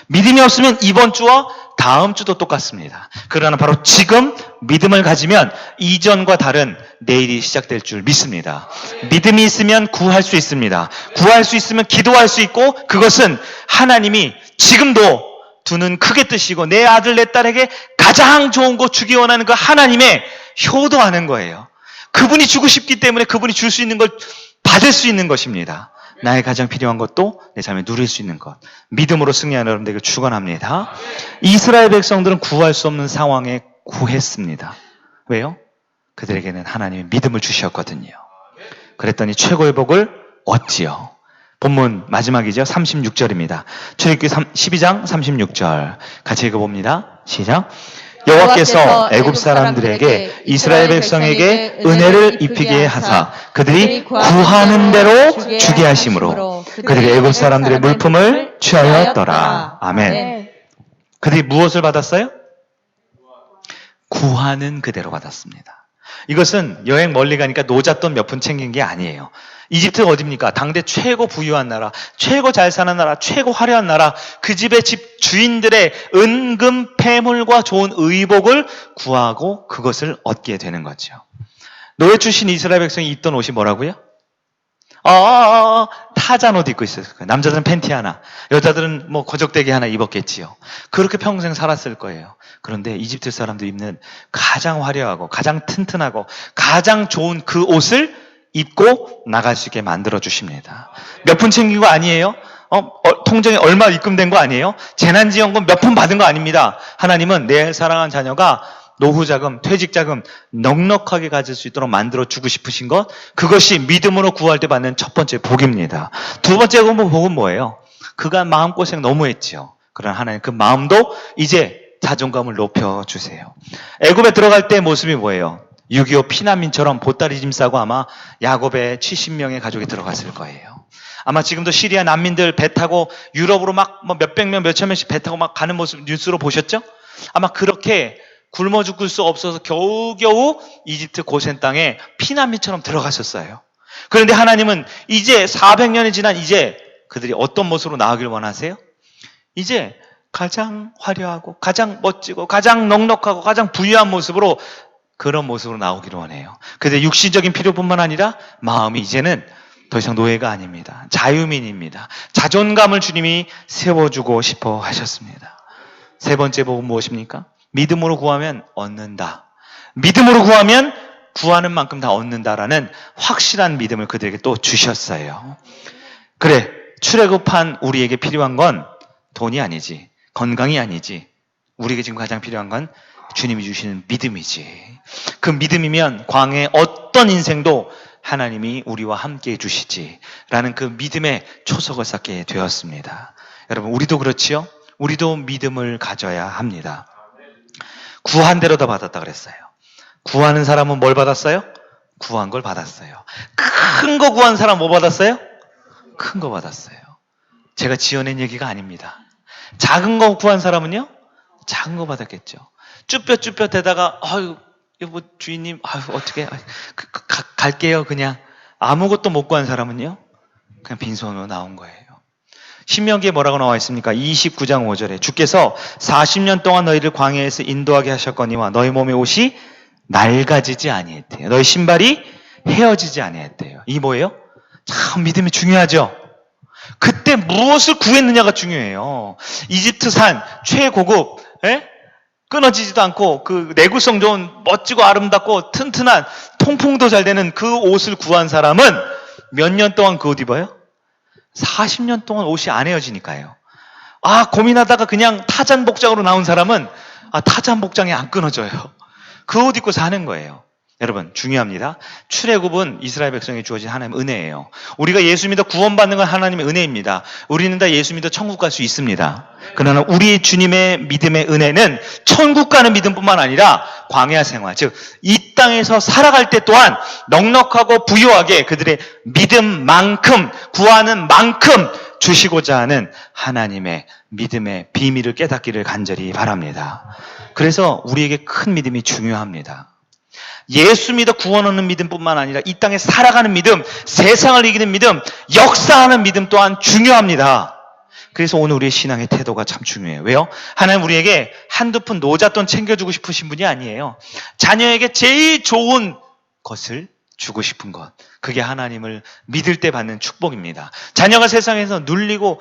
믿음이 없으면 이번 주와 다음 주도 똑같습니다. 그러나 바로 지금 믿음을 가지면 이전과 다른 내일이 시작될 줄 믿습니다. 믿음이 있으면 구할 수 있습니다. 구할 수 있으면 기도할 수 있고, 그것은 하나님이 지금도 두 눈 크게 뜨시고 내 아들 내 딸에게 가장 좋은 거 주기 원하는 그 하나님의 효도하는 거예요. 그분이 주고 싶기 때문에 그분이 줄 수 있는 걸 받을 수 있는 것입니다. 나의 가장 필요한 것도 내 삶에 누릴 수 있는 것. 믿음으로 승리하는 여러분들에게 축원합니다. 이스라엘 백성들은 구할 수 없는 상황에 구했습니다. 왜요? 그들에게는 하나님의 믿음을 주셨거든요. 그랬더니 최고의 복을 얻지요. 본문 마지막이죠. 36절입니다. 출애굽기 12장 36절 같이 읽어봅니다. 시작. 여호와께서 애굽 사람들에게 이스라엘 백성에게 은혜를 입히게 하사 그들이 구하는 대로 주게 하심으로 그들이 애굽 사람들의 물품을 취하였더라. 아멘. 그들이 무엇을 받았어요? 구하는 그대로 받았습니다. 이것은 여행 멀리 가니까 노잣돈 몇 푼 챙긴 게 아니에요. 이집트가 어디입니까? 당대 최고 부유한 나라, 최고 잘 사는 나라, 최고 화려한 나라, 그 집의 집 주인들의 은금 폐물과 좋은 의복을 구하고 그것을 얻게 되는 거죠. 노예 출신 이스라엘 백성이 입던 옷이 뭐라고요? 타잔 옷 입고 있었을 거예요. 남자들은 팬티 하나, 여자들은 뭐 거적대기 하나 입었겠지요. 그렇게 평생 살았을 거예요. 그런데 이집트 사람도 입는 가장 화려하고 가장 튼튼하고 가장 좋은 그 옷을 입고 나갈 수 있게 만들어 주십니다. 몇 푼 챙긴 거 아니에요? 통장에 얼마 입금된 거 아니에요? 재난지원금 몇 푼 받은 거 아닙니다. 하나님은 내 사랑하는 자녀가 노후자금, 퇴직자금 넉넉하게 가질 수 있도록 만들어주고 싶으신 것, 그것이 믿음으로 구할 때 받는 첫 번째 복입니다. 두 번째 복은 뭐예요? 그간 마음고생 너무 했죠. 그러나 하나님 그 마음도 이제 자존감을 높여주세요. 애굽에 들어갈 때 모습이 뭐예요? 6.25 피난민처럼 보따리 짐 싸고 아마 야곱의 70명의 가족이 들어갔을 거예요. 아마 지금도 시리아 난민들 배 타고 유럽으로 막 몇백 명, 몇천 명씩 배 타고 막 가는 모습 뉴스로 보셨죠? 아마 그렇게 굶어 죽을 수 없어서 겨우겨우 이집트 고센 땅에 피난민처럼 들어가셨어요. 그런데 하나님은 이제 400년이 지난 이제 그들이 어떤 모습으로 나아가길 원하세요? 이제 가장 화려하고 가장 멋지고 가장 넉넉하고 가장 부유한 모습으로, 그런 모습으로 나오기를 원해요. 그런데 육신적인 필요뿐만 아니라 마음이 이제는 더 이상 노예가 아닙니다. 자유민입니다. 자존감을 주님이 세워주고 싶어 하셨습니다. 세 번째 복은 무엇입니까? 믿음으로 구하면 얻는다. 믿음으로 구하면 구하는 만큼 다 얻는다라는 확실한 믿음을 그들에게 또 주셨어요. 그래, 출애굽한 우리에게 필요한 건 돈이 아니지, 건강이 아니지. 우리에게 지금 가장 필요한 건 주님이 주시는 믿음이지. 그 믿음이면 광야의 어떤 인생도 하나님이 우리와 함께 해주시지라는 그 믿음의 초석을 쌓게 되었습니다. 여러분, 우리도 그렇지요? 우리도 믿음을 가져야 합니다. 구한 대로 다 받았다 그랬어요. 구하는 사람은 뭘 받았어요? 구한 걸 받았어요. 큰 거 구한 사람 뭐 받았어요? 큰 거 받았어요. 제가 지어낸 얘기가 아닙니다. 작은 거 구한 사람은요? 작은 거 받았겠죠. 쭈뼛쭈뼛대다가 아유 여보 주인님 아유 어떻게 갈게요 그냥. 아무것도 못 구한 사람은요? 그냥 빈손으로 나온 거예요. 신명기에 뭐라고 나와 있습니까? 29장 5절에 주께서 40년 동안 너희를 광야에서 인도하게 하셨거니와 너희 몸의 옷이 낡아지지 아니했대요. 너희 신발이 헤어지지 아니했대요. 이게 뭐예요? 참 믿음이 중요하죠. 그때 무엇을 구했느냐가 중요해요. 이집트산 최고급 끊어지지도 않고 그 내구성 좋은 멋지고 아름답고 튼튼한 통풍도 잘 되는 그 옷을 구한 사람은 몇 년 동안 그 옷 입어요? 40년 동안 옷이 안 헤어지니까요. 고민하다가 그냥 타잔 복장으로 나온 사람은 타잔 복장이 안 끊어져요. 그 옷 입고 사는 거예요. 여러분 중요합니다. 출애굽은 이스라엘 백성에 주어진 하나님의 은혜예요. 우리가 예수 믿어 구원받는 건 하나님의 은혜입니다. 우리는 다 예수 믿어 천국 갈 수 있습니다. 그러나 우리 주님의 믿음의 은혜는 천국 가는 믿음뿐만 아니라 광야 생활, 즉 이 땅에서 살아갈 때 또한 넉넉하고 부유하게 그들의 믿음만큼 구하는 만큼 주시고자 하는 하나님의 믿음의 비밀을 깨닫기를 간절히 바랍니다. 그래서 우리에게 큰 믿음이 중요합니다. 예수 믿어 구원 얻는 믿음뿐만 아니라 이 땅에 살아가는 믿음, 세상을 이기는 믿음, 역사하는 믿음 또한 중요합니다. 그래서 오늘 우리의 신앙의 태도가 참 중요해요. 왜요? 하나님 우리에게 한두 푼 노잣돈 챙겨주고 싶으신 분이 아니에요. 자녀에게 제일 좋은 것을 주고 싶은 것. 그게 하나님을 믿을 때 받는 축복입니다. 자녀가 세상에서 눌리고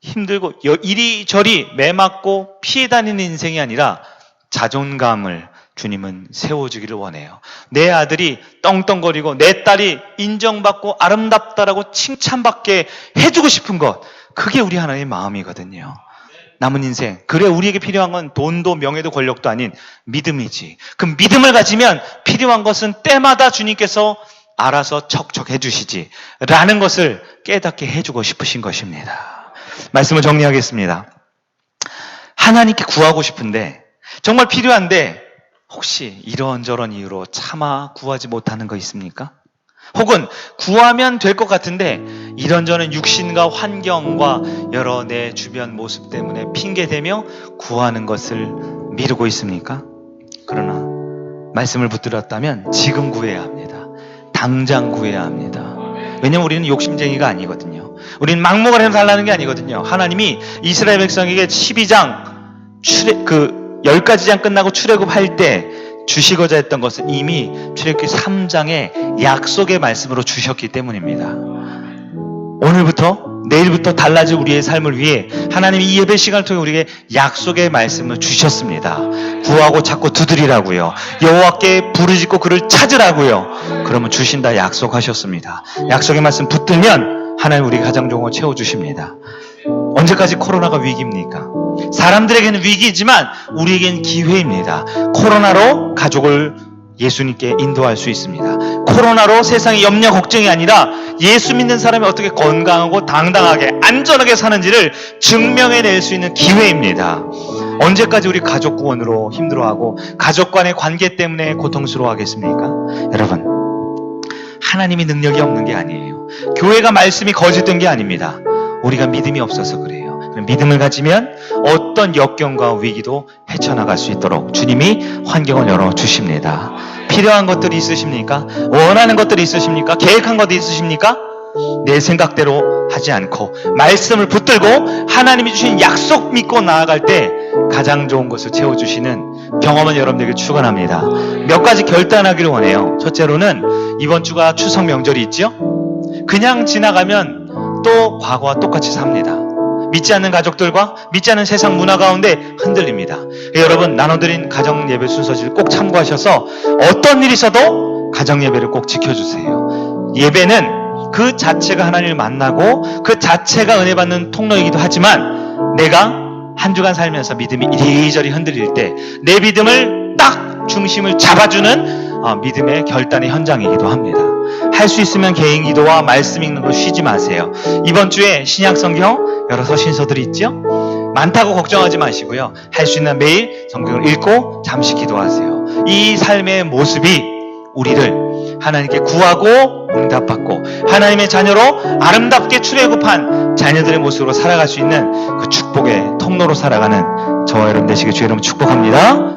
힘들고 이리저리 매맞고 피해 다니는 인생이 아니라 자존감을 주님은 세워주기를 원해요. 내 아들이 떵떵거리고 내 딸이 인정받고 아름답다라고 칭찬받게 해주고 싶은 것, 그게 우리 하나님의 마음이거든요. 남은 인생, 그래 우리에게 필요한 건 돈도 명예도 권력도 아닌 믿음이지. 그 믿음을 가지면 필요한 것은 때마다 주님께서 알아서 척척 해주시지 라는 것을 깨닫게 해주고 싶으신 것입니다. 말씀을 정리하겠습니다. 하나님께 구하고 싶은데 정말 필요한데 혹시 이런저런 이유로 차마 구하지 못하는 거 있습니까? 혹은 구하면 될 것 같은데 이런저런 육신과 환경과 여러 내 주변 모습 때문에 핑계대며 구하는 것을 미루고 있습니까? 그러나 말씀을 붙들었다면 지금 구해야 합니다. 당장 구해야 합니다. 왜냐면 우리는 욕심쟁이가 아니거든요. 우리는 막무가내로 해서 달라는 게 아니거든요. 하나님이 이스라엘 백성에게 12장 10가지 장 끝나고 출애굽할 때 주시고자 했던 것은 이미 출애굽기 3장의 약속의 말씀으로 주셨기 때문입니다. 오늘부터 내일부터 달라질 우리의 삶을 위해 하나님이 이 예배 시간을 통해 우리에게 약속의 말씀을 주셨습니다. 구하고 찾고 두드리라고요. 여호와께 부르짖고 그를 찾으라고요. 그러면 주신다 약속하셨습니다. 약속의 말씀 붙들면 하나님 우리 가장 좋은 거 채워주십니다. 언제까지 코로나가 위기입니까? 사람들에게는 위기이지만 우리에게는 기회입니다. 코로나로 가족을 예수님께 인도할 수 있습니다. 코로나로 세상의 염려 걱정이 아니라 예수 믿는 사람이 어떻게 건강하고 당당하게 안전하게 사는지를 증명해낼 수 있는 기회입니다. 언제까지 우리 가족 구원으로 힘들어하고 가족 간의 관계 때문에 고통스러워하겠습니까? 여러분, 하나님이 능력이 없는 게 아니에요. 교회가 말씀이 거짓된 게 아닙니다. 우리가 믿음이 없어서 그래요. 믿음을 가지면 어떤 역경과 위기도 헤쳐나갈 수 있도록 주님이 환경을 열어주십니다. 필요한 것들이 있으십니까? 원하는 것들이 있으십니까? 계획한 것들이 있으십니까? 내 생각대로 하지 않고 말씀을 붙들고 하나님이 주신 약속 믿고 나아갈 때 가장 좋은 것을 채워주시는 경험은 여러분들에게 축원합니다. 몇 가지 결단하기를 원해요. 첫째로는 이번 주가 추석 명절이 있죠? 그냥 지나가면 또 과거와 똑같이 삽니다. 믿지 않는 가족들과 믿지 않는 세상 문화 가운데 흔들립니다. 여러분, 나눠드린 가정예배 순서지를 꼭 참고하셔서 어떤 일이 있어도 가정예배를 꼭 지켜주세요. 예배는 그 자체가 하나님을 만나고 그 자체가 은혜 받는 통로이기도 하지만 내가 한 주간 살면서 믿음이 이리저리 흔들릴 때 내 믿음을 딱 중심을 잡아주는 믿음의 결단의 현장이기도 합니다. 할 수 있으면 개인 기도와 말씀 읽는 거 쉬지 마세요. 이번 주에 신약 성경 여러 서신서들이 있죠? 많다고 걱정하지 마시고요. 할 수 있는 매일 성경을 읽고 잠시 기도하세요. 이 삶의 모습이 우리를 하나님께 구하고 응답받고 하나님의 자녀로 아름답게 출애굽한 자녀들의 모습으로 살아갈 수 있는 그 축복의 통로로 살아가는 저와 여러분 되시길 주의 이름으로 축복합니다.